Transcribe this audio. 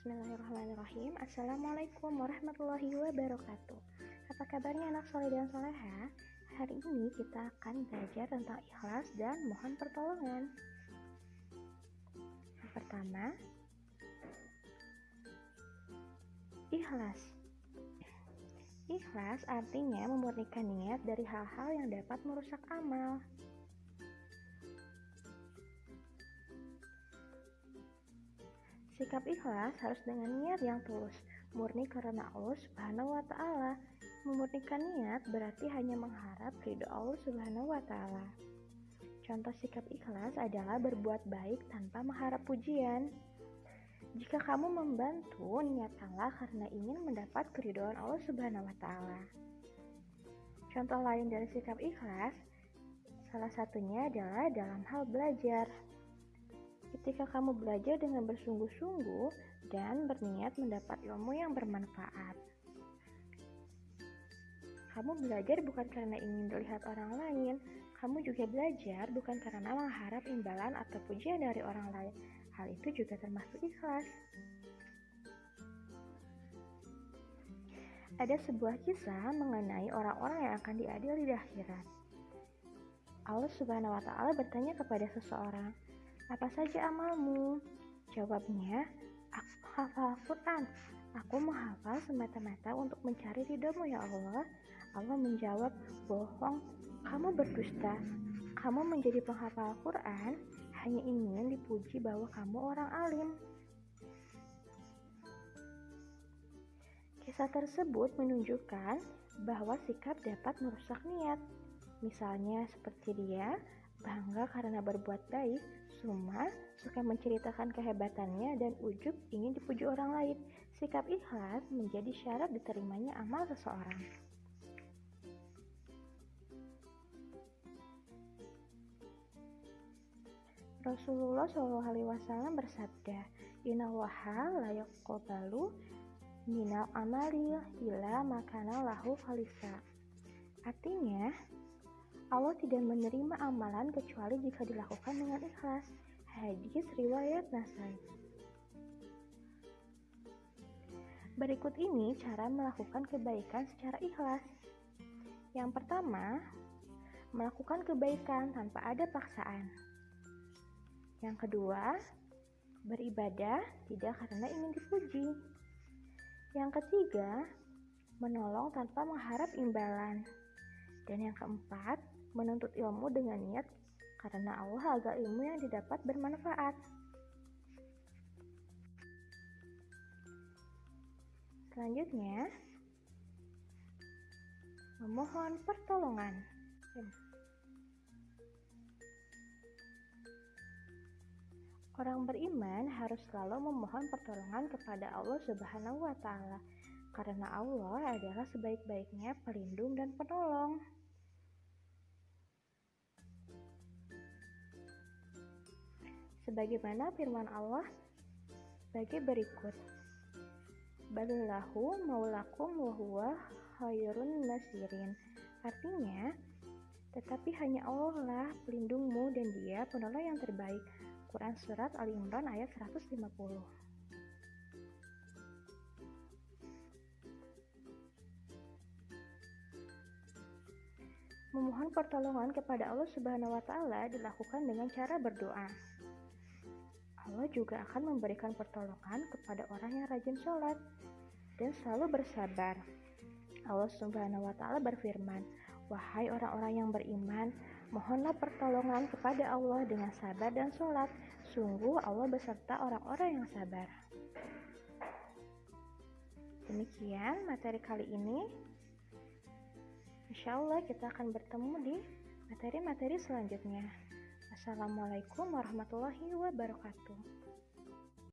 Bismillahirrahmanirrahim. Assalamualaikum warahmatullahi wabarakatuh. Apa kabarnya anak soleh dan soleha? Hari ini kita akan belajar tentang ikhlas dan mohon pertolongan. Yang pertama, ikhlas. Ikhlas artinya memurnikan niat dari hal-hal yang dapat merusak amal. Sikap ikhlas harus dengan niat yang tulus, murni karena Allah Subhanahu wa Ta'ala. Memurnikan niat berarti hanya mengharap ridho Allah Subhanahu wa Ta'ala. Contoh sikap ikhlas adalah berbuat baik tanpa mengharap pujian. Jika kamu membantu, niatkanlah karena ingin mendapat keridhaan Allah Subhanahu wa Ta'ala. Contoh lain dari sikap ikhlas, salah satunya adalah dalam hal belajar. Ketika kamu belajar dengan bersungguh-sungguh dan berniat mendapat ilmu yang bermanfaat. Kamu belajar bukan karena ingin dilihat orang lain, kamu juga belajar bukan karena mengharap imbalan atau pujian dari orang lain. Hal itu juga termasuk ikhlas. Ada sebuah kisah mengenai orang-orang yang akan diadili di akhirat. Allah Subhanahu wa Ta'ala bertanya kepada seseorang, "Apa saja amalmu?" Jawabnya, "Aku menghafal Al-Quran. Aku menghafal semata-mata untuk mencari ridho-Mu ya Allah." Allah menjawab, "Bohong, kamu berdusta. Kamu menjadi penghafal Al-Quran hanya ingin dipuji bahwa kamu orang alim." Kisah tersebut menunjukkan bahwa sikap dapat merusak niat. Misalnya seperti dia bangga karena berbuat baik, cuma suka menceritakan kehebatannya dan ujub ingin dipuji orang lain. Sikap ikhlas menjadi syarat diterimanya amal seseorang. Rasulullah SAW bersabda, "Innallaha la yaqbalu minal amali illa ma kana lahu khalisa." Artinya, Allah tidak menerima amalan kecuali jika dilakukan dengan ikhlas. Hadis riwayat Nasai. Berikut ini cara melakukan kebaikan secara ikhlas. Yang pertama, melakukan kebaikan tanpa ada paksaan. Yang kedua, beribadah tidak karena ingin dipuji. Yang ketiga, menolong tanpa mengharap imbalan. Dan yang keempat, menuntut ilmu dengan niat karena Allah agar ilmu yang didapat bermanfaat. Selanjutnya, memohon pertolongan. Orang beriman harus selalu memohon pertolongan kepada Allah Subhanahu wa Ta'ala, karena Allah adalah sebaik-baiknya pelindung dan penolong. Sebagaimana firman Allah bagi berikut, "Balillahu maulakum wa huwa khairun nasirin." Artinya, tetapi hanya Allah lah pelindungmu dan Dia penolong yang terbaik. Quran Surat Ali Imran ayat 150. Memohon pertolongan kepada Allah Subhanahu wa Ta'ala dilakukan dengan cara berdoa. Allah juga akan memberikan pertolongan kepada orang yang rajin sholat dan selalu bersabar. Allah Subhanahu wa Ta'ala berfirman, "Wahai orang-orang yang beriman, mohonlah pertolongan kepada Allah dengan sabar dan sholat. Sungguh Allah beserta orang-orang yang sabar." Demikian materi kali ini. Insya Allah kita akan bertemu di materi-materi selanjutnya. Assalamualaikum warahmatullahi wabarakatuh.